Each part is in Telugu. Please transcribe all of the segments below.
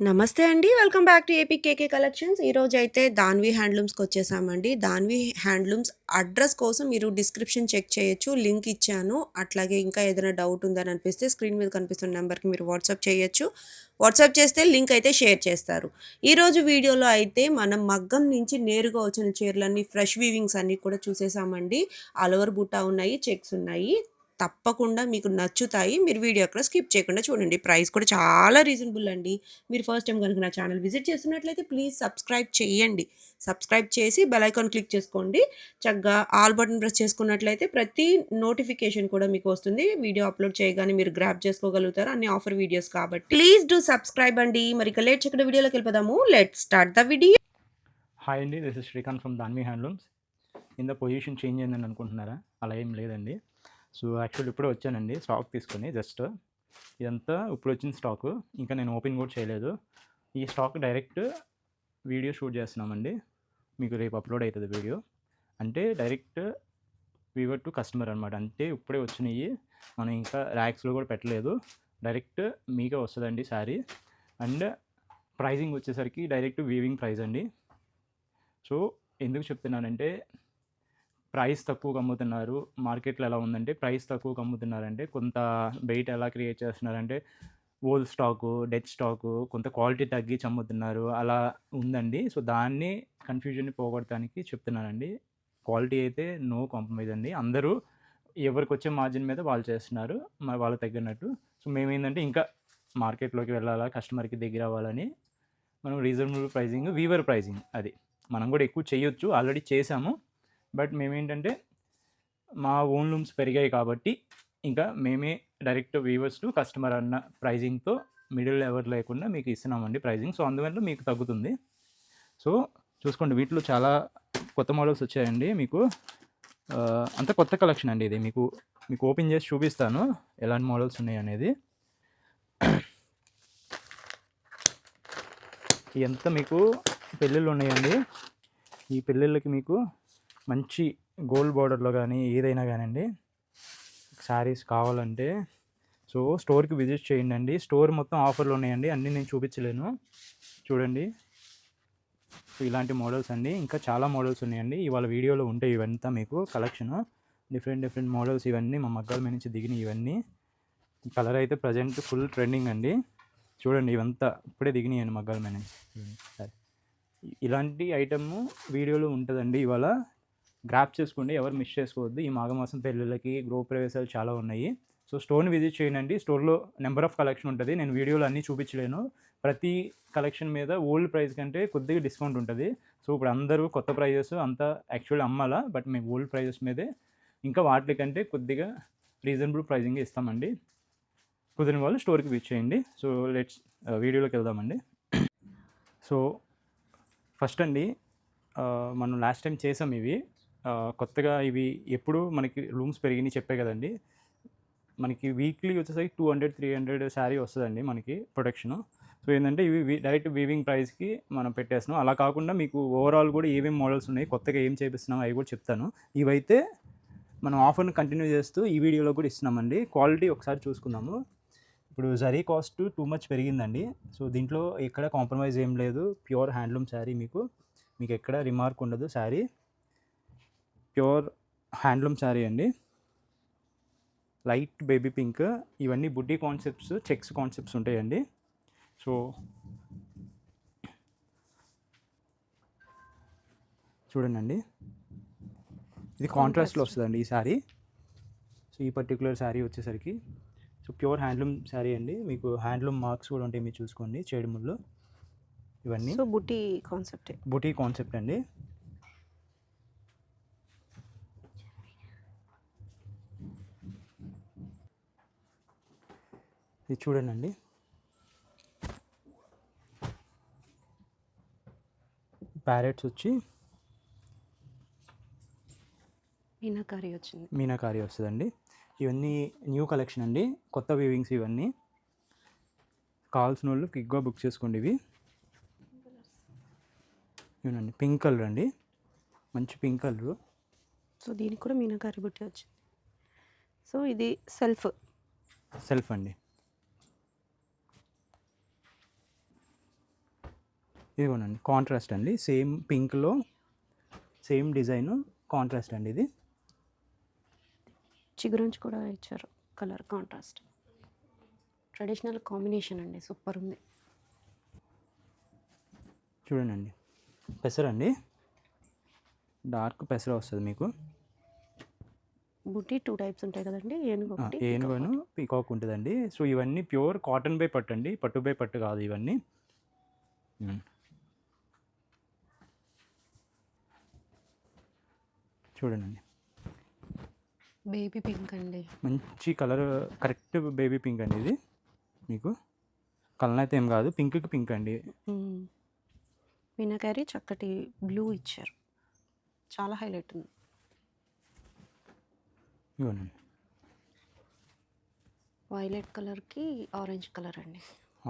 నమస్తే అండి. Welcome back to AP KK collections. ఈరోజైతే దాన్వి హ్యాండ్లూమ్స్‌కొచ్చేసామండి. దాన్వి హ్యాండ్లూమ్స్ అడ్రస్ కోసం మీరు డిస్క్రిప్షన్ చెక్ చేయొచ్చు. లింక్ ఇచ్చాను. అట్లాగే ఇంకా ఏదైనా డౌట్ ఉందని అనిపిస్తే స్క్రీన్ మీద కనిపిస్తున్న నంబర్‌కి మీరు వాట్సాప్ చేయొచ్చు. వాట్సాప్ చేస్తే లింక్ అయితే షేర్ చేస్తారు. ఈరోజు వీడియోలో అయితే మనం మగ్గం నుంచి నేరుగా వచ్చిన చీరలన్నీ ఫ్రెష్ వీవింగ్స్ అన్నీ కూడా చూసేసామండి. ఆల్ ఓవర్ బుట్టా ఉన్నాయి, చెక్స్ ఉన్నాయి. తప్పకుండా మీకు నచ్చుతాయి. మీరు వీడియో ఎక్కడ స్కిప్ చేయకుండా చూడండి. ప్రైస్ కూడా చాలా రీజనబుల్ అండి. మీరు ఫస్ట్ టైం కనుక నా ఛానల్ విజిట్ చేస్తున్నట్లయితే ప్లీజ్ సబ్స్క్రైబ్ చేయండి. సబ్స్క్రైబ్ చేసి బెల్ ఐకాన్ క్లిక్ చేసుకోండి. చక్కగా ఆల్ బటన్ ప్రెస్ చేసుకున్నట్లయితే ప్రతి నోటిఫికేషన్ కూడా మీకు వస్తుంది. వీడియో అప్లోడ్ చేయగానే మీరు గ్రాబ్ చేసుకోగలుగుతారు. అన్ని ఆఫర్ వీడియోస్ కాబట్టి. ప్లీజ్ డూ సబ్స్క్రైబ్ అండి. మరి ఇక లేట్ చేయకుండా వీడియోలోకి వెళ్ళిపోదాము. Let's start the video. Hi అండి, this is Srikanth from Danvi handlooms. కింద పొజిషన్ చేంజ్ అయిందని అనుకుంటున్నారా? అలా ఏం లేదండి. సో యాక్చువల్లీ ఇప్పుడే వచ్చానండి స్టాక్ తీసుకొని. జస్ట్ ఇదంతా ఇప్పుడు వచ్చిన స్టాకు, ఇంకా నేను ఓపెన్ కూడా చేయలేదు. ఈ స్టాక్ డైరెక్ట్ వీడియో షూట్ చేస్తున్నామండి. మీకు రేపు అప్లోడ్ అవుతుంది వీడియో. అంటే డైరెక్ట్ వీవర్ టు కస్టమర్ అనమాట. అంటే ఇప్పుడే వచ్చినాయి, మనం ఇంకా ర్యాక్స్లో కూడా పెట్టలేదు. డైరెక్ట్ మీకే వస్తుందండి శారీ. అండ్ ప్రైజింగ్ వచ్చేసరికి డైరెక్ట్ వీవింగ్ ప్రైస్ అండి. సో ఎందుకు చెప్తున్నానంటే, ప్రైస్ తక్కువగా అమ్ముతున్నారు. మార్కెట్లో ఎలా ఉందంటే ప్రైస్ తక్కువగా అమ్ముతున్నారంటే, కొంత బయట ఎలా క్రియేట్ చేస్తున్నారంటే ఓల్డ్ స్టాకు, డెడ్ స్టాకు, కొంత క్వాలిటీ తగ్గించి అమ్ముతున్నారు, అలా ఉందండి. సో దాన్ని కన్ఫ్యూజన్ని పోగొట్టడానికి చెప్తున్నానండి. క్వాలిటీ అయితే నో కాంప్రమైజ్ అండి. అందరూ ఎవరికి వచ్చే మార్జిన్ మీద వాళ్ళు చేస్తున్నారు, మరి వాళ్ళకి తగ్గినట్టు. సో మేమేంటంటే ఇంకా మార్కెట్లోకి వెళ్ళాలా, కస్టమర్కి దగ్గర అవ్వాలని మనం రీజనబుల్ ప్రైజింగ్, వీవర్ ప్రైజింగ్ అది మనం కూడా ఎక్కువ చేయొచ్చు, ఆల్రెడీ చేసాము. బట్ మేమేంటంటే మా ఓన్ లూమ్స్ పెరిగాయి కాబట్టి ఇంకా మేమే డైరెక్ట్ వీవర్స్ టు కస్టమర్ అన్న ప్రైజింగ్తో మిడిల్ ఎవరు లేకుండా మీకు ఇస్తున్నామండి ప్రైజింగ్. సో అందువల్ల మీకు తగ్గుతుంది. సో చూసుకోండి, వీటిలో చాలా కొత్త మోడల్స్ వచ్చాయండి. మీకు అంత కొత్త కలెక్షన్ అండి ఇది. మీకు ఓపెన్ చేసి చూపిస్తాను ఎలాంటి మోడల్స్ ఉన్నాయి అనేది. ఎంత మీకు పెళ్ళిళ్ళు ఉన్నాయండి. ఈ పెళ్ళిళ్ళకి మీకు మంచి గోల్డ్ బార్డర్లో కానీ ఏదైనా కానివ్వండి శారీస్ కావాలంటే సో స్టోర్కి విజిట్ చేయండి అండి. స్టోర్ మొత్తం ఆఫర్లు ఉన్నాయండి, అన్నీ నేను చూపించలేను. చూడండి, ఇలాంటి మోడల్స్ అండి, ఇంకా చాలా మోడల్స్ ఉన్నాయండి. ఇవాళ వీడియోలో ఉంటాయి ఇవంతా మీకు కలెక్షను. డిఫరెంట్ మోడల్స్ ఇవన్నీ మా మగ్గాల మీద నుంచి దిగిన ఇవన్నీ. ఈ కలర్ అయితే ప్రజెంట్ ఫుల్ ట్రెండింగ్ అండి. చూడండి, ఇవంతా ఇప్పుడే దిగినాయండి మగ్గాల మీద నుంచి. సరే, ఇలాంటి ఐటమ్ వీడియోలో ఉంటుందండి. ఇవాళ గ్రాప్ చేసుకోండి, ఎవరు మిస్ చేసుకోవద్దు. ఈ మాఘమాసం పెళ్ళిళ్ళకి గృహప్రవేశాలు చాలా ఉన్నాయి. సో స్టోర్ని విజిట్ చేయండి. స్టోర్లో నెంబర్ ఆఫ్ కలెక్షన్ ఉంటుంది. నేను వీడియోలో అన్నీ చూపించలేను. ప్రతి కలెక్షన్ మీద ఓల్డ్ ప్రైస్ కంటే కొద్దిగా డిస్కౌంట్ ఉంటుంది. సో ఇప్పుడు అందరూ కొత్త ప్రైజెస్ అంతా యాక్చువల్లీ అమ్మాలా, బట్ మేము ఓల్డ్ ప్రైజెస్ మీదే ఇంకా వాటికంటే కొద్దిగా రీజనబుల్ ప్రైజింగ్ ఇస్తామండి. కుదిరిన వాళ్ళు స్టోర్కి విజిట్ చేయండి. సో లెట్స్ వీడియోలోకి వెళ్దామండి. సో ఫస్ట్ అండి, మనం లాస్ట్ టైం చేసాం ఇవి. కొత్తగా ఇవి ఎప్పుడు మనకి రూమ్స్ పెరిగినాయి చెప్పే కదండి. మనకి వీక్లీ వచ్చేసరికి 200-300 శారీ వస్తుందండి మనకి ప్రొడక్షను. సో ఏంటంటే ఇవి డైరెక్ట్ వీవింగ్ ప్రైస్కి మనం పెట్టేస్తున్నాం. అలా కాకుండా మీకు ఓవరాల్ కూడా ఏమేమి మోడల్స్ ఉన్నాయి, కొత్తగా ఏం చేపిస్తున్నాం అవి కూడా చెప్తాను. ఇవైతే మనం ఆఫర్ని కంటిన్యూ చేస్తూ ఈ వీడియోలో కూడా ఇస్తున్నామండి. క్వాలిటీ ఒకసారి చూసుకుందాము. ఇప్పుడు జరీ కాస్ట్ టూ మచ్ పెరిగిందండి. సో దీంట్లో ఎక్కడ కాంప్రమైజ్ ఏం లేదు. ప్యూర్ హ్యాండ్లూమ్ శారీ, మీకు ఎక్కడ రిమార్క్ ఉండదు. శారీ ప్యూర్ హ్యాండ్లూమ్ శారీ అండి. లైట్ బేబీ పింక్, ఇవన్నీ బుడ్డీ కాన్సెప్ట్స్, చెక్స్ కాన్సెప్ట్స్ ఉంటాయండి. సో చూడండి, ఇది కాంట్రాస్ట్లో వస్తుందండి ఈ శారీ. సో ఈ పర్టికులర్ శారీ వచ్చేసరికి సో ప్యూర్ హ్యాండ్లూమ్ శారీ అండి. మీకు హ్యాండ్లూమ్ మార్క్స్ కూడా ఉంటాయి, మీరు చూసుకోండి, చేడుముళ్ళు ఇవన్నీ. సో బుటీ కాన్సెప్ట్ అండి. ఇది చూడండి, ప్యారెట్స్ వచ్చి మీనాకారి వస్తుందండి. ఇవన్నీ న్యూ కలెక్షన్ అండి, కొత్త వీవింగ్స్ ఇవన్నీ. కావాల్సిన వాళ్ళు క్విక్గా బుక్ చేసుకోండి. ఇవనండి పింక్ కలర్ అండి, మంచి పింక్ కలరు. సో దీనికి కూడా మీనాకారి బుట్టి వచ్చింది. సో ఇది సెల్ఫ్ అండి. ఇదిగోనండి కాంట్రాస్ట్ అండి, సేమ్ పింక్లో సేమ్ డిజైన్ కాంట్రాస్ట్ అండి ఇది. చిగురంచు కూడా ఇచ్చారు కలర్ కాంట్రాస్ట్. ట్రెడిషనల్ కాంబినేషన్ అండి, సూపర్ ఉంది. చూడండి పెసరండి, డార్క్ పెసర వస్తుంది మీకు. బుట్టి 2 టైప్స్ ఉంటాయి కదండి, ఏనుగు ఒకటి, ఏనుగును పీకాక్ ఉంటుందండి. సో ఇవన్నీ ప్యూర్ కాటన్ బై పట్టు అండి, పట్టు బై పట్టు కాదు ఇవన్నీ. చూడండి బేబీ పింక్ అండి, మంచి కలర్, కరెక్ట్ బేబీ పింక్ అండి ఇది మీకు. కలర్ అయితే ఏం కాదు, పింక్కి పింక్ అండి. మీనాకారి చక్కటి బ్లూ ఇచ్చారు, చాలా హైలైట్ ఉంది. ఇవ్వండి వైలెట్ కలర్కి ఆరెంజ్ కలర్ అండి.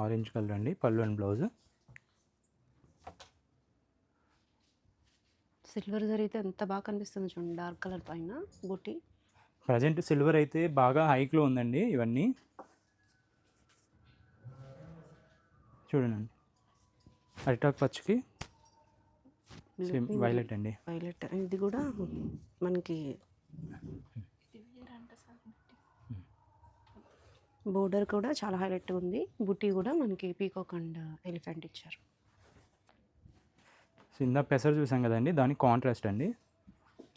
ఆరెంజ్ కలర్ అండి, పళ్ళు అండ్ బ్లౌజ్. సిల్వర్ జరీతో ఎంత బాగా కనిపిస్తుంది చూడండి, డార్క్ కలర్ పైన బుట్టి. ప్రజెంట్ సిల్వర్ అయితే బాగా హైక్లో ఉందండి ఇవన్నీ. చూడండి అరిటాక్ పచ్చికి సేమ్ వైలెట్ అండి. వైలెట్ ఇది కూడా మనకి బోర్డర్ కూడా చాలా హైలైట్ ఉంది. బుట్టి కూడా మనకి పీకాక్ అండ్ ఎలిఫెంట్ ఇచ్చారు. ఇందాక పెసర్ చూసాం కదండి, దానికి కాంట్రాస్ట్ అండి.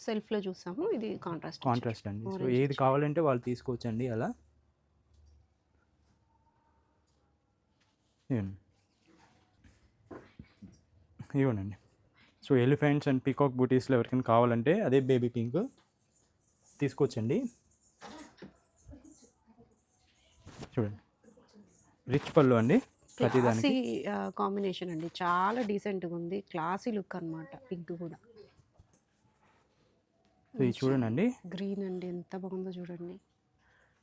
సెల్ఫ్లో చూసాము, ఇది కాంట్రాస్ట్ అండి. సో ఏది కావాలంటే వాళ్ళు తీసుకోవచ్చండి అలా. ఇవ్వండి. సో ఎలిఫెంట్స్ అండ్ పీకాక్ బూటీస్లో ఎవరికైనా కావాలంటే అదే బేబీ పింక్ తీసుకోవచ్చండి. చూడండి రిచ్ పళ్ళు అండి, క్లాసీ కాంబినేషన్ అండి, చాలా డీసెంట్గా ఉంది, క్లాసీ లుక్ అనమాట. పింక్ కూడా ఇది చూడండి, గ్రీన్ అండి, ఎంత బాగుందో చూడండి.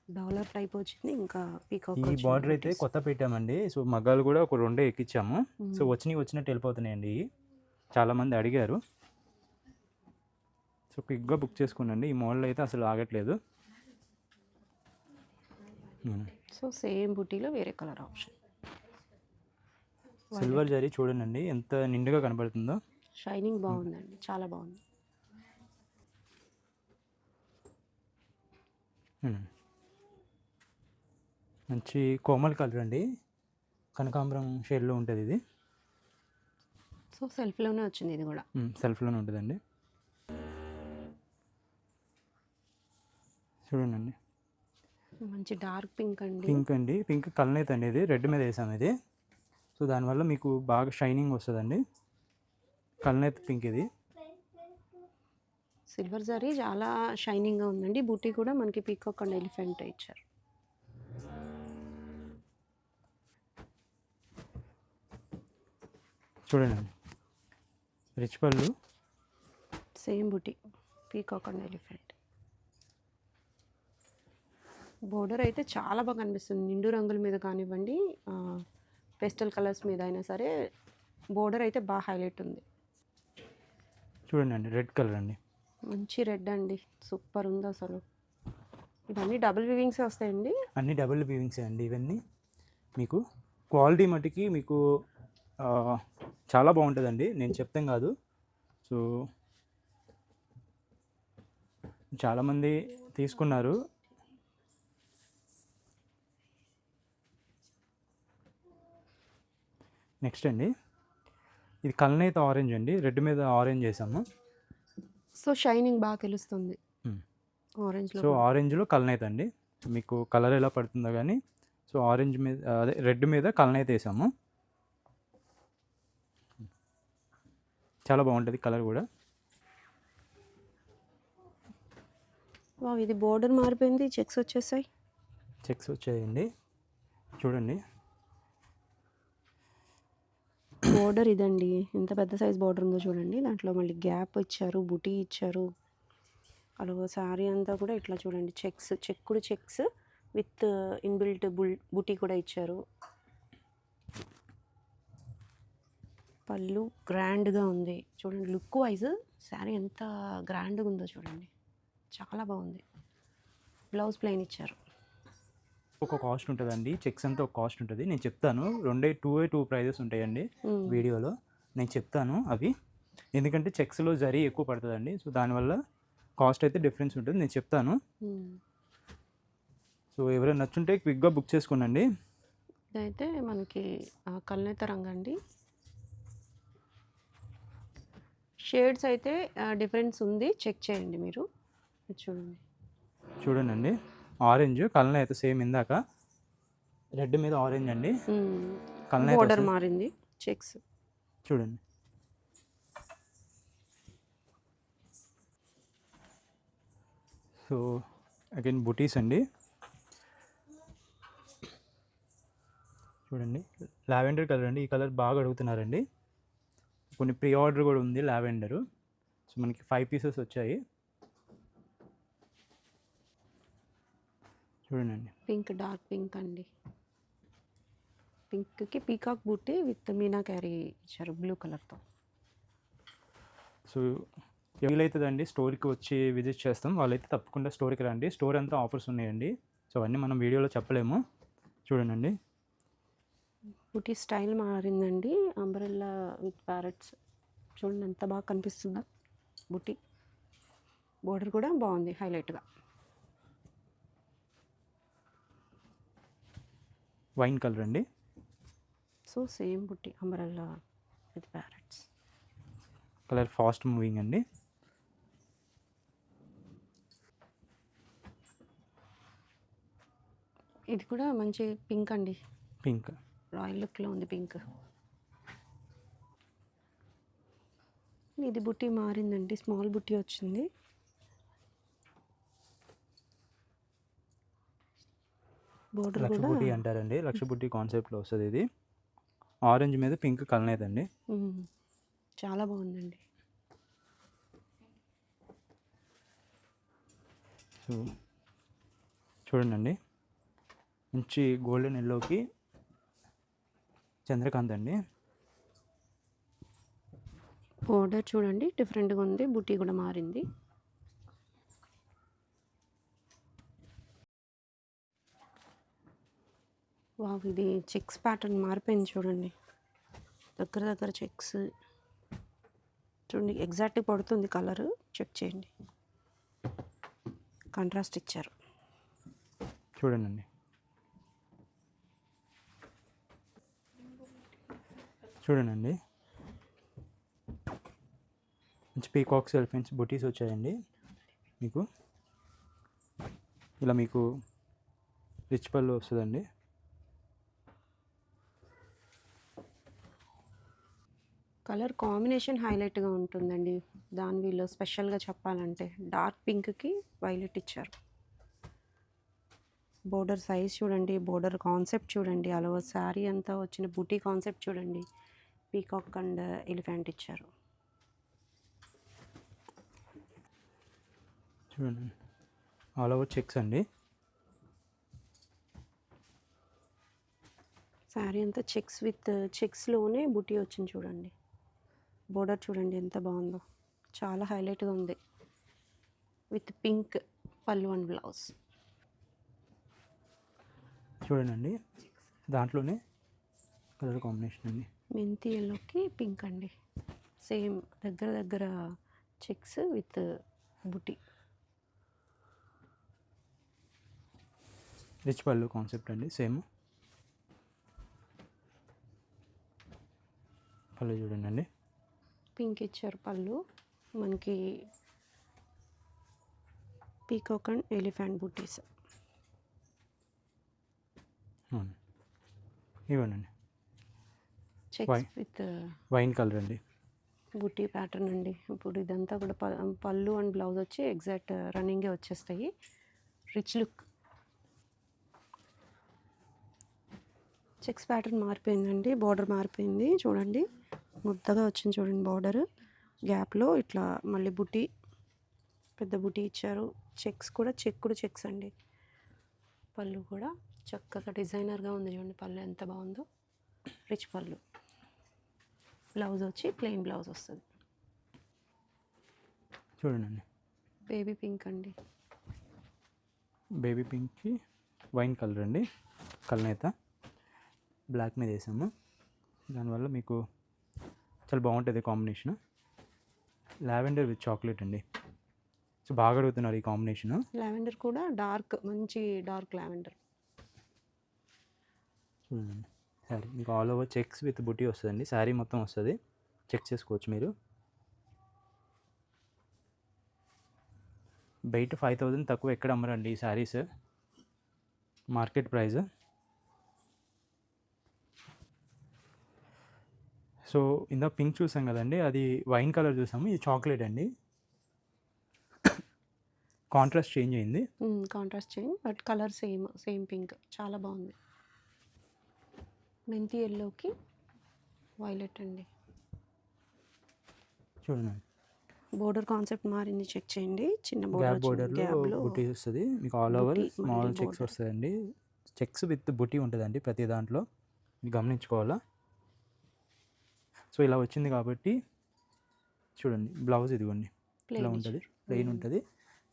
డాలర్ టైప్ వచ్చింది, ఇంకా పీకాక్. ఈ బార్డర్ అయితే కొత్త పెట్టామండి. సో మగ్గాలు కూడా ఒక 2 ఎక్కించాము. సో వచ్చినట్టు వెళ్ళిపోతున్నాయండి. చాలామంది అడిగారు, సో క్విక్గా బుక్ చేసుకున్నాండి. ఈ మోడల్ అయితే అసలు ఆగట్లేదు. సో సేమ్ బుటీలో వేరే కలర్ ఆప్షన్. సిల్వర్ జరీ చూడండి ఎంత నిండుగా కనబడుతుందో. షైనింగ్ బాగుందండి, చాలా బాగుంది. మంచి కోమల్ కలర్ అండి, కనకాంబరం షేడ్లో ఉంటుంది ఇది. సో సెల్ఫ్లోనే వచ్చింది, ఇది కూడా సెల్ఫ్లోనే ఉంటుందండి. చూడండి మంచి డార్క్ పింక్ అండి. పింక్ కలనేత అండి, ఇది రెడ్ మీద వేసాము ఇది. సో దానివల్ల మీకు బాగా షైనింగ్ వస్తుందండి. కలనేత పింక్ ఇది. సిల్వర్ జరీ చాలా షైనింగ్గా ఉందండి. బూటీ కూడా మనకి పీకాక్ అండ్ ఎలిఫెంట్ ఇచ్చారు. చూడండి రిచ్ పళ్ళు, సేమ్ బూటీ, పీకాక్ అండ్ ఎలిఫెంట్. బోర్డర్ అయితే చాలా బాగా కనిపిస్తుంది, నిండు రంగుల మీద కానివ్వండి, పేస్టల్ కలర్స్ మీద అయినా సరే బోర్డర్ అయితే బాగా హైలైట్ ఉంది. చూడండి రెడ్ కలర్ అండి, మంచి రెడ్ అండి, సూపర్ ఉంది అసలు. ఇవన్నీ డబుల్ వీవింగ్సే వస్తాయండి, అన్ని డబుల్ వీవింగ్సే అండి ఇవన్నీ. మీకు క్వాలిటీ మటుకి మీకు చాలా బాగుంటుందండి, నేను చెప్తాం కాదు. సో చాలామంది తీసుకున్నారు. నెక్స్ట్ అండి, ఇది కలనేత ఆరెంజ్ అండి, రెడ్ మీద ఆరెంజ్ వేసాము. సో షైనింగ్ బాగా తెలుస్తుంది ఆరెంజ్లో. సో ఆరెంజ్లో కలనేత అండి, మీకు కలర్ ఎలా పడుతుందో కానీ. సో ఆరెంజ్ మీద, అదే రెడ్ మీద కలనేత వేసాము. చాలా బాగుంటుంది కలర్ కూడా. ఇది బోర్డర్ మారిపోయింది, చెక్స్ వచ్చేసాయి. చెక్స్ వచ్చాయండి చూడండి. బోర్డర్ ఇదండి, ఎంత పెద్ద సైజ్ బోర్డర్ ఉందో చూడండి. దాంట్లో మళ్ళీ గ్యాప్ ఇచ్చారు, బుటీ ఇచ్చారు. అలాగే శారీ అంతా కూడా ఇట్లా చూడండి, చెక్కుడు చెక్స్ విత్ ఇన్బిల్ట్ బుటీ కూడా ఇచ్చారు. పళ్ళు గ్రాండ్గా ఉంది చూడండి, లుక్ వైజ్ శారీ ఎంత గ్రాండ్గా ఉందో చూడండి, చాలా బాగుంది. బ్లౌజ్ ప్లెయిన్ ఇచ్చారు. ఒక కాస్ట్ ఉంటుందండి, చెక్స్ అంతా ఒక కాస్ట్ ఉంటుంది. నేను చెప్తాను, 2 ప్రైజెస్ ఉంటాయండి వీడియోలో. నేను చెప్తాను అవి, ఎందుకంటే చెక్స్లో జరీ ఎక్కువ పడుతుందండి. సో దానివల్ల కాస్ట్ అయితే డిఫరెన్స్ ఉంటుంది, నేను చెప్తాను. సో ఎవరైనా నచ్చుంటే క్విక్గా బుక్ చేసుకోనండి. ఇదైతే మనకి కల్నేత రంగు అండి. షేడ్స్ అయితే డిఫరెన్స్ ఉంది, చెక్ చేయండి మీరు. చూడండి చూడండి, ఆరెంజ్ కలనేత సేమ్ ఇందాక రెడ్ మీద ఆరెంజ్ అండి, కలనేత బోర్డర్ మారింది, చెక్స్ చూడండి. సో అగైన్ బుటీస్ అండి, చూడండి లావెండర్ కలర్ అండి. ఈ కలర్ బాగా అడుగుతున్నారండి, కొన్ని ప్రీ ఆర్డర్ కూడా ఉంది లావెండరు. సో మనకి 5 పీసెస్ వచ్చాయి. చూడండి, పింక్, డార్క్ పింక్ అండి. పింక్కి peacock buti with meenakari ఇచ్చారు బ్లూ కలర్తో. సో వీలైతుందండి స్టోర్కి వచ్చి విజిట్ చేస్తాం, వాళ్ళైతే తప్పకుండా స్టోర్కి రండి. స్టోర్ అంతా ఆఫర్స్ ఉన్నాయండి, సో అన్నీ మనం వీడియోలో చెప్పలేము. చూడండి, బూటీ స్టైల్ మారిందండి, అంబ్రెల్లా విత్ ప్యారెట్స్. చూడండి ఎంత బాగా కనిపిస్తుందో బూటీ. బోర్డర్ కూడా బాగుంది హైలైట్గా. వైన్ కలర్ అండి. సో సేమ్ బుట్టి umbrella with parrots. Colour fast moving అండి. ఇది కూడా మంచి పింక్ అండి, పింక్ రాయల్ లుక్లో ఉంది పింక్. ఇది బుట్టి మారిందండి, స్మాల్ బుట్టి వచ్చింది. బోర్డర్ లక్ష కూడా బుట్టి అంటారండి, లక్ష బుట్టి కాన్సెప్ట్లో వస్తుంది ఇది. ఆరెంజ్ మీద పింక్ కలనేదండి, చాలా బాగుందండి. సో చూడండి, మంచి గోల్డెన్ ఎల్లోకి చంద్రకాంత్ అండి. బోర్డర్ చూడండి డిఫరెంట్గా ఉంది, బుట్టి కూడా మారింది. వావ్, ఇది చెక్స్ ప్యాటర్న్ మారిపోయింది చూడండి, దగ్గర దగ్గర చెక్స్ చూడండి. ఎగ్జాక్ట్గా పడుతుంది కలర్, చెక్ చేయండి. కాంట్రాస్ట్ ఇచ్చారు చూడండి, చూడండి మంచి పీకాక్స్ ఎలిఫెంట్స్ బుటీస్ వచ్చాయండి మీకు. ఇలా మీకు రిచ్ పళ్ళు వస్తుందండి. కలర్ కాంబినేషన్ హైలైట్గా ఉంటుందండి. దానిలో స్పెషల్గా చెప్పాలంటే డార్క్ పింక్కి వైలెట్ ఇచ్చారు. బోర్డర్ సైజ్ చూడండి, బోర్డర్ కాన్సెప్ట్ చూడండి, అలా శారీ అంతా వచ్చిన బూటీ కాన్సెప్ట్ చూడండి. పీకాక్ అండ్ ఎలిఫెంట్ ఇచ్చారు. చూడండి, ఆల్ ఓవర్ చెక్స్ అండి. శారీ అంతా చెక్స్ విత్ చెక్స్లోనే బూటీ వచ్చింది చూడండి. బోర్డర్ చూడండి ఎంత బాగుందో, చాలా హైలైట్గా ఉంది. విత్ పింక్ పళ్ళు అండ్ బ్లౌజ్. చూడండి, దాంట్లోనే కలర్ కాంబినేషన్ అండి, మెంతి ఎల్లోకి పింక్ అండి. సేమ్ దగ్గర దగ్గర చెక్స్ విత్ బుటీ. రిచ్ పళ్ళు కాన్సెప్ట్ అండి, సేమ్ పళ్ళు చూడండి, పింక్ ఇచ్చారు పళ్ళు. మనకి పీకాక్ అండ్ ఎలిఫెంట్ బూటీస్. ఇవ్వండి, చెక్స్ విత్ వైన్ కలర్ అండి, బూటీ ప్యాటర్న్ అండి. ఇప్పుడు ఇదంతా కూడా పళ్ళు అండ్ బ్లౌజ్ వచ్చి ఎగ్జాక్ట్ రన్నింగే వచ్చేస్తాయి. Rich look. చెక్స్ ప్యాటర్న్ మారిపోయిందండి, బార్డర్ మారిపోయింది చూడండి, ముద్దగా వచ్చింది చూడండి బార్డర్. గ్యాప్లో ఇట్లా మళ్ళీ బుటీ, పెద్ద బుటీ ఇచ్చారు. చెక్స్ కూడా చెక్కుడు చెక్స్ అండి. పళ్ళు కూడా చక్కగా డిజైనర్గా ఉంది చూడండి, పళ్ళు ఎంత బాగుందో. రిచ్ పళ్ళు. బ్లౌజ్ వచ్చి ప్లెయిన్ బ్లౌజ్ వస్తుంది. చూడండి, బేబీ పింక్ అండి. బేబీ పింక్కి వైన్ కలర్ అండి, కలనేత బ్లాక్ మీద వేసాము. దానివల్ల మీకు చాలా బాగుంటుంది కాంబినేషన్. లావెండర్ విత్ చాక్లెట్ అండి. సో బాగా అడుగుతున్నారు ఈ కాంబినేషన్. లావెండర్ కూడా డార్క్, మంచి డార్క్ లావెండర్. చూడండి శారీ మీకు ఆల్ ఓవర్ చెక్స్ విత్ బుటీ వస్తుందండి. శారీ మొత్తం వస్తుంది, చెక్ చేసుకోవచ్చు మీరు. బయట 5000 తక్కువ ఎక్కడ అమ్మరండి ఈ శారీస్, మార్కెట్ ప్రైస్. సో ఇందాక పింక్ చూసాం కదండి, అది వైన్ కలర్ చూసాము, ఇది చాక్లెట్ అండి. కాంట్రాస్ట్ చేంజ్ అయింది. Contrast change but colour same pink, చాలా బాగుంది. మెంతి ఎల్లోకి వైలెట్ అండి. చూడండి బోర్డర్ కాన్సెప్ట్ మారింది, చెక్ చేయండి. చిన్న గ్యాప్ బోర్డర్ బోర్డర్లో బుటీ వస్తుంది మీకు, ఆల్ ఓవర్ బుటీ, స్మాల్ మళ్ళీ చెక్స్ border. వస్తుందండి. చెక్స్ విత్ బుటీ ఉంటుందండి ప్రతి దాంట్లో, మీరు గమనించుకోవాలా. సో ఇలా వచ్చింది కాబట్టి చూడండి, బ్లౌజ్ ఇదిగోండి ఇలా Plain ఉంటుంది, ఇచ్చారు. ప్లెయిన్ ఉంటుంది.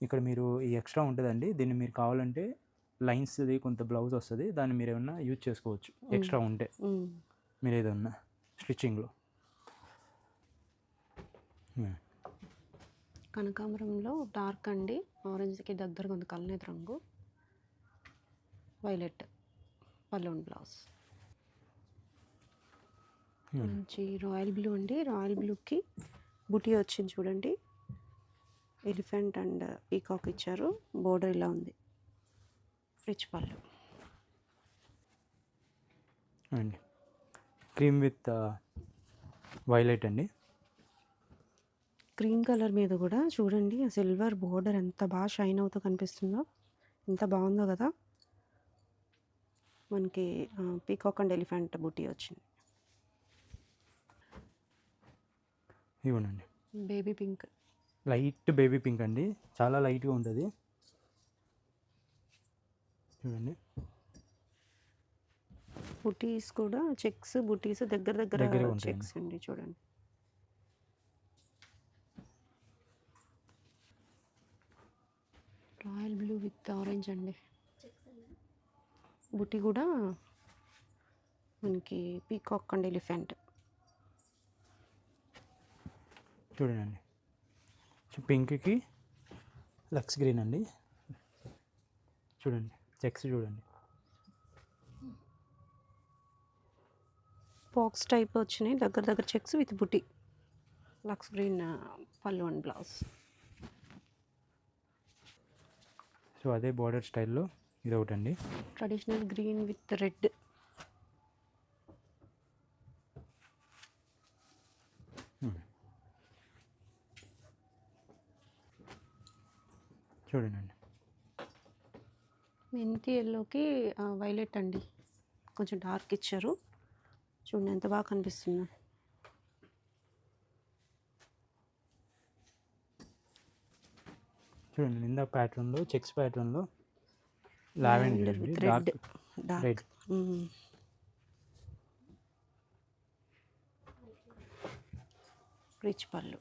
ఇక్కడ మీరు ఈ ఎక్స్ట్రా ఉంటుందండి, దీన్ని మీరు కావాలంటే లైన్స్ది కొంత బ్లౌజ్ వస్తుంది, దాన్ని మీరు ఏమన్నా యూజ్ చేసుకోవచ్చు ఎక్స్ట్రా ఉంటే, మీరు ఏదన్నా స్టిచ్చింగ్లో. కనకాంబరంలో డార్క్ అండి, ఆరెంజ్కి దగ్గరగా ఉంది కల్నేత రంగు. వైలెట్ పళ్ళు బ్లౌజ్. మంచి రాయల్ బ్లూ అండి, రాయల్ బ్లూకి బుటీ వచ్చింది చూడండి. ఎలిఫెంట్ అండ్ పీకాక్ ఇచ్చారు, బోర్డర్ ఇలా ఉంది. రిచ్ పళ్ళు అండి, క్రీమ్ విత్ వైలెట్ అండి. క్రీమ్ కలర్ మీద కూడా చూడండి, ఆ సిల్వర్ బోర్డర్ ఎంత బాగా షైన్ అవుతూ కనిపిస్తుందో, ఎంత బాగుందో కదా. మనకి పీకాక్ అండ్ ఎలిఫెంట్ బుటీ వచ్చింది. ఇవ్వనండి, baby pink, light baby pink అండి, చాలా లైట్గా ఉంటుంది. చూడండి బుటీస్ కూడా చెక్స్, బుటీస్ దగ్గర దగ్గరగా ఉంటాయండి. చెక్స్ అండి చూడండి. రాయల్ బ్లూ విత్ ఆరెంజ్ అండి. బుటీ కూడా మనకి పీకాక్ అండ్ ఎలిఫెంట్. చూడండి, సో పింక్కి లక్స్ గ్రీన్ అండి. చూడండి చెక్స్ చూడండి, బాక్స్ టైప్ వచ్చినాయి, దగ్గర checks with buti. Lux green పళ్ళు అండ్ బ్లౌజ్. సో అదే బార్డర్ స్టైల్లో ఇది ఒకటండి. Traditional green with red. చూడండి మెంతి ఎల్లోకి వైలెట్ అండి, కొంచెం డార్క్ ఇచ్చారు. చూడండి ఎంత బాగా కనిపిస్తుందో. చూడండి ఇందా ప్యాటర్న్లో, చెక్స్ ప్యాటర్న్లో lavender with dark dark. Red. Rich పళ్ళు.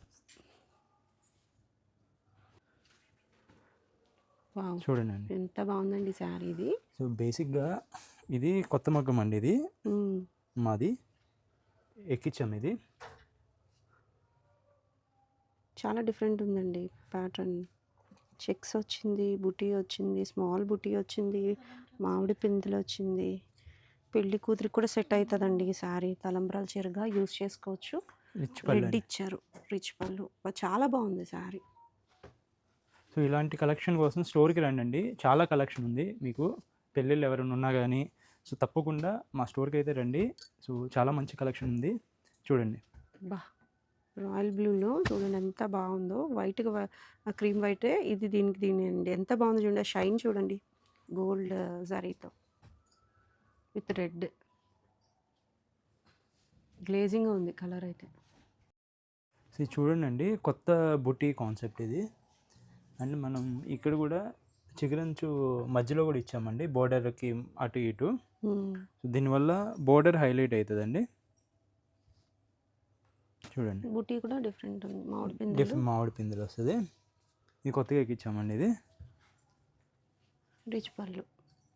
వావ్, చూడండి ఎంత బాగుందండి శారీ ఇది. సో బేసిక్గా ఇది కొత్త మగ్గం అండి, ఇది మాది ఎక్కించాం. ఇది చాలా డిఫరెంట్ ఉందండి ప్యాటర్న్. చెక్స్ వచ్చింది, బుటీ వచ్చింది, స్మాల్ బుటీ వచ్చింది, మామిడి పిందెలు వచ్చింది. పెళ్లి కూతురికి కూడా సెట్ అవుతుందండి ఈ శారీ, తలంబ్రాల చీరగా యూజ్ చేసుకోవచ్చు. రిచ్ పళ్ళు రెడ్ ఇచ్చారు, రిచ్ పళ్ళు, చాలా బాగుంది శారీ. సో ఇలాంటి కలెక్షన్ కోసం స్టోర్కి రండి, చాలా కలెక్షన్ ఉంది మీకు. పెళ్ళిళ్ళు ఎవరైనా ఉన్నా కానీ సో తప్పకుండా మా స్టోర్కి అయితే రండి. సో చాలా మంచి కలెక్షన్ ఉంది చూడండి. బా, రాయల్ బ్లూలో చూడండి ఎంత బాగుందో, వైట్గా క్రీమ్ వైటే ఇది, దీనికి అండి ఎంత బాగుందో చూడండి. షైన్ చూడండి, గోల్డ్ జరీతో విత్ రెడ్ గ్లేజింగ్ ఉంది కలర్ అయితే. సో ఇది చూడండి, కొత్త బుటీ కాన్సెప్ట్ ఇది. అండ్ మనం ఇక్కడ కూడా చిగురంచు మధ్యలో కూడా ఇచ్చామండి, బోర్డర్కి అటు ఇటు. సో దీనివల్ల బోర్డర్ హైలైట్ అవుతుందండి. చూడండి బుటీ కూడా డిఫరెంట్ ఉంది, మామిడి పిందెలు వస్తుంది. ఇది కొత్తగా ఎక్కించామండి, ఇది రిచ్ పళ్ళు,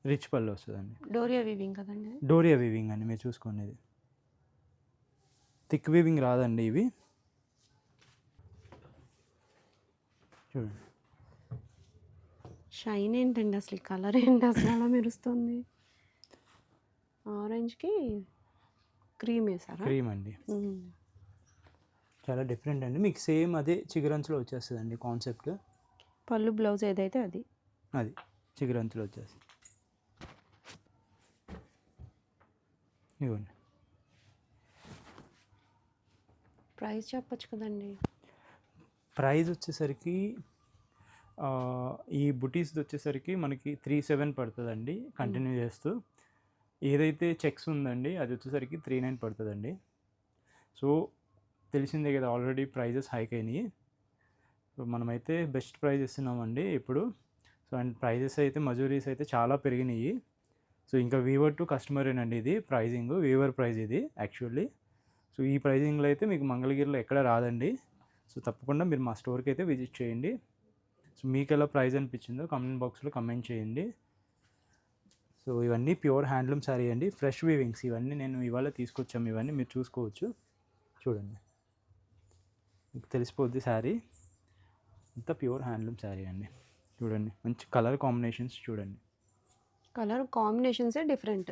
రిచ్ పళ్ళు వస్తుందండి. డోరియా వీవింగ్ కదండి. డోరియా వీవింగ్ అండి, మీరు చూసుకోండి. ఇది థిక్ వీవింగ్ రాదండి ఇవి. చూడండి. షైన్ ఏంటండి అసలు? ఈ కలర్ ఏంటి అసలు అలా మెరుస్తుంది? ఆరెంజ్‌కి క్రీమ్ ఏసారా? క్రీమ్ అండి. చాలా డిఫరెంట్ అండి. మీకు సేమ్ అదే చిగురంచులో వచ్చేస్తదండి కాన్సెప్ట్. పళ్ళు, బ్లౌజ్ ఏదైతే అది. అది చిగురంచులో వచ్చేస్తది. ఇవ్వండి. ప్రైస్ చెప్పొచ్చు కదండీ! ప్రైస్ వచ్చేసరికి ఈ బుటీస్‌ది వచ్చేసరికి మనకి 37 పడతదండి కంటిన్యూ చేస్తూ. ఏదైతే చెక్స్ ఉందండి అది వచ్చేసరికి 39 పడతదండి. సో, తెలిసిందే కదా ఆల్రెడీ ప్రైజెస్ హైక్ అయినాయి. సో, మనమైతే బెస్ట్ ప్రైస్ ఇస్తున్నామండి ఇప్పుడు. సో, అండ్ ప్రైజెస్ అయితే మజూరీస్ అయితే చాలా పెరిగినాయి. సో, ఇంకా వీవర్ టు కస్టమరేనండి ఇది ప్రైజింగ్. వీవర్ ప్రైస్ ఇది యాక్చువల్లీ. సో, ఈ ప్రైజింగ్‌లో అయితే మీకు మంగళగిరిలో ఎక్కడ రాదండి. సో, తప్పకుండా మీరు మా స్టోర్‌కి అయితే విజిట్ చేయండి. సో, మీకు ఎలా ప్రైస్ అనిపించిందో కామెంట్ బాక్స్‌లో కామెంట్ చేయండి. సో, ఇవన్నీ ప్యూర్ హ్యాండ్లూమ్ శారీ అండి. ఫ్రెష్ వీవింగ్స్ ఇవన్నీ నేను ఇవాళ తీసుకొచ్చాము. ఇవన్నీ మీరు చూసుకోవచ్చు. చూడండి. మీకు తెలిసిపోద్ది శారీ. అంతా ప్యూర్ హ్యాండ్లూమ్ శారీ అండి. చూడండి. మంచి కలర్ కాంబినేషన్స్ చూడండి. కలర్ కాంబినేషన్సే డిఫరెంట్.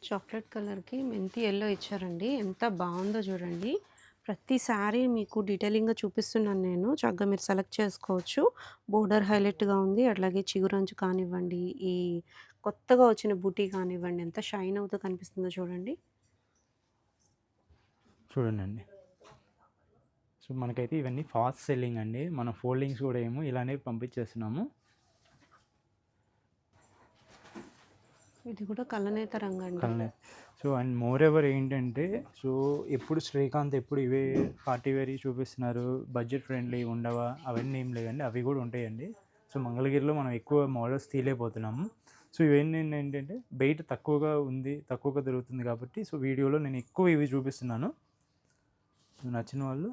చాక్లెట్ కలర్‌కి మెంతి యెల్లో ఇచ్చారండి. ఎంత బావుందో చూడండి. ప్రతి శారీ మీకు డీటెయిలింగ్‌గా చూపిస్తున్నాను నేను. చక్కగా మీరు సెలెక్ట్ చేసుకోవచ్చు. బోర్డర్ హైలైట్‌గా ఉంది. అట్లాగే చిగురంచు కానివ్వండి, ఈ కొత్తగా వచ్చిన బూటీ కానివ్వండి, ఎంత షైన్ అవుతూ కనిపిస్తుందో చూడండి. చూడండండి. సో, మనకైతే ఇవన్నీ ఫాస్ట్ సెల్లింగ్ అండి. మనం ఫోల్డింగ్స్ కూడా ఏమో ఇలానే పంపించేస్తున్నాము. ఇది కూడా కలనేత రంగు అండి. కలనే. సో, అండ్ మోర్ ఎవర్ ఏంటంటే సో, ఎప్పుడు శ్రీకాంత్ ఎప్పుడు ఇవే పార్టీ వేర్‌వి చూపిస్తున్నారు. బడ్జెట్ ఫ్రెండ్లీ ఉండవా? అవన్నీ ఏం లేదండి. అవి కూడా ఉంటాయండి. సో, మంగళగిరిలో మనం ఎక్కువ మోడల్స్ తీయలేకపోతున్నాము. సో, ఇవన్నీ ఏంటంటే బయట తక్కువగా ఉంది, తక్కువగా దొరుకుతుంది కాబట్టి సో, వీడియోలో నేను ఎక్కువ ఇవి చూపిస్తున్నాను. సో, నచ్చిన వాళ్ళు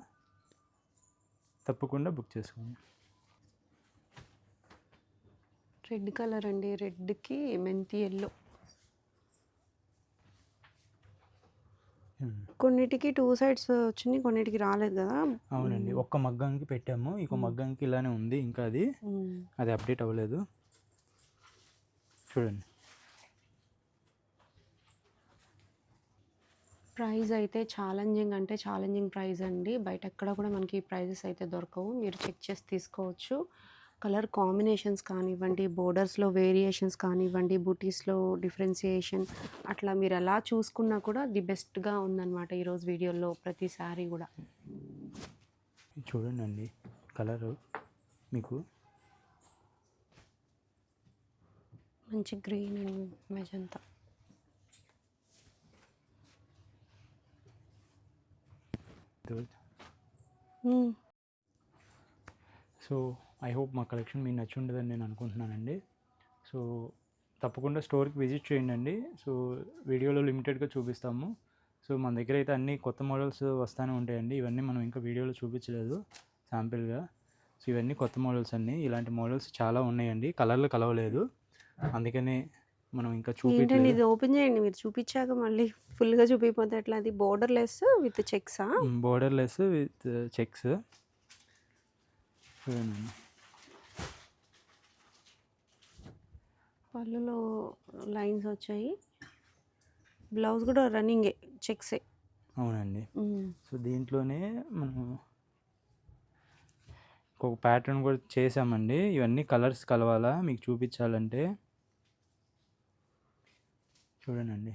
తప్పకుండా బుక్ చేసుకోండి. రెడ్ కలర్ అండి. రెడ్‌కి మెంతి యెల్లో. కొన్నిటికి 2 సైడ్స్ వచ్చినాయి. కొన్నిటికి రాలేదు కదా! అవునండి. ఒక్క మగ్గంకి పెట్టాము. ఇంకో మగ్గంకి ఇలానే ఉంది. ఇంకా అది అప్డేట్ అవ్వలేదు. చూడండి. ప్రైస్ అయితే ఛాలెంజింగ్ అంటే ఛాలెంజింగ్ ప్రైస్ అండి. బయట ఎక్కడ కూడా మనకి ప్రైజెస్ అయితే దొరకవు. మీరు చెక్ చేసి తీసుకోవచ్చు. కలర్ కాంబినేషన్స్ కానివ్వండి, బోర్డర్స్‌లో వేరియేషన్స్ కానివ్వండి, బూటీస్‌లో డిఫరెన్షియేషన్ అట్లా మీరు ఎలా చూసుకున్నా కూడా ది బెస్ట్‌గా ఉందన్నమాట ఈరోజు వీడియోలో ప్రతి శారీ కూడా. చూడండండి కలరు మీకు మంచి green and magenta. So, I hope మా కలెక్షన్ మీకు నచ్చి ఉంటుందని నేను అనుకుంటున్నానండి. సో, తప్పకుండా స్టోర్‌కి విజిట్ చేయండి. సో, వీడియోలో లిమిటెడ్‌గా చూపిస్తాము. సో, మన దగ్గర అయితే అన్ని కొత్త మోడల్స్ వస్తూనే ఉంటాయండి. ఇవన్నీ మనం ఇంకా వీడియోలో చూపించలేదు శాంపిల్‌గా. సో, ఇవన్నీ కొత్త మోడల్స్ అన్నీ. ఇలాంటి మోడల్స్ చాలా ఉన్నాయండి. కలర్లు కలవలేదు. అందుకనే మనం ఇంకా ఏంటండి చూపించలేదు. ఇది? ఓపెన్ చేయండి. మీరు చూపించాక మళ్ళీ ఫుల్‌గా చూపియకపోతే ఎట్లా? అది బోర్డర్‌లెస్ విత్ చెక్సా? Borderless with checks. చూడండి. పళ్ళులో లైన్స్ వచ్చాయి. బ్లౌజ్ కూడా రన్నింగే చెక్సే. అవునండి. సో, దీంట్లోనే మనం ఇంకొక ప్యాటర్న్ కూడా చేసామండి. ఇవన్నీ కలర్స్ కలవాలా మీకు చూపించాలంటే చూడండి.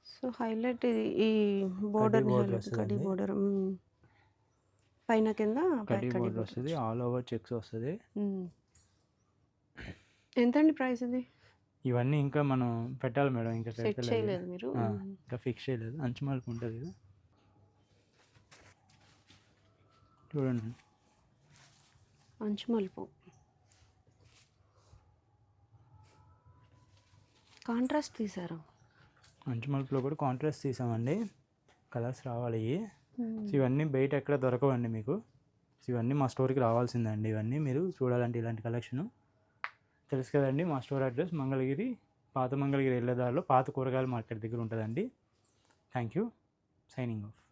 సో, హైలైట్ ఈ బోర్డర్‌ని బోర్డర్ హైలైట్ కడ్డీ వస్తదండి. బోర్డర్. పైన కింద కడ్డీ కడ్డీ బోర్డర్ బోర్డర్ వస్తది. వచ్చింది. ఆల్ ఓవర్ చెక్స్ వస్తది. ఎంతండి ప్రైస్ ఇది? ఇవన్నీ ఇంకా మనం పెట్టాలి మేడం. ఇంకా సెట్ పెట్టలేదు. చేయలేదు మీరు? ఇంకా ఫిక్స్ చేయలేదు. అంచుమార్పు ఉంటుంది కదా! చూడండి. అంచు మలుపు. కాంట్రాస్ట్ తీసారా? అంచుమలుపులో కూడా కాంట్రాస్ట్ తీసామండి. కలర్స్ రావాలి ఇవి. సో, ఇవన్నీ బయట ఎక్కడ దొరకవండి మీకు. సో, ఇవన్నీ మా స్టోర్‌కి రావాల్సిందే అండి. ఇవన్నీ మీరు చూడాలంటే ఇలాంటి కలెక్షను తెలుసు కదండి. మా స్టోర్ అడ్రస్ మంగళగిరి పాత మంగళగిరి వెళ్ళే దారిలో పాత కూరగాయల మార్కెట్ దగ్గర ఉంటుందండి. Thank you. Signing off.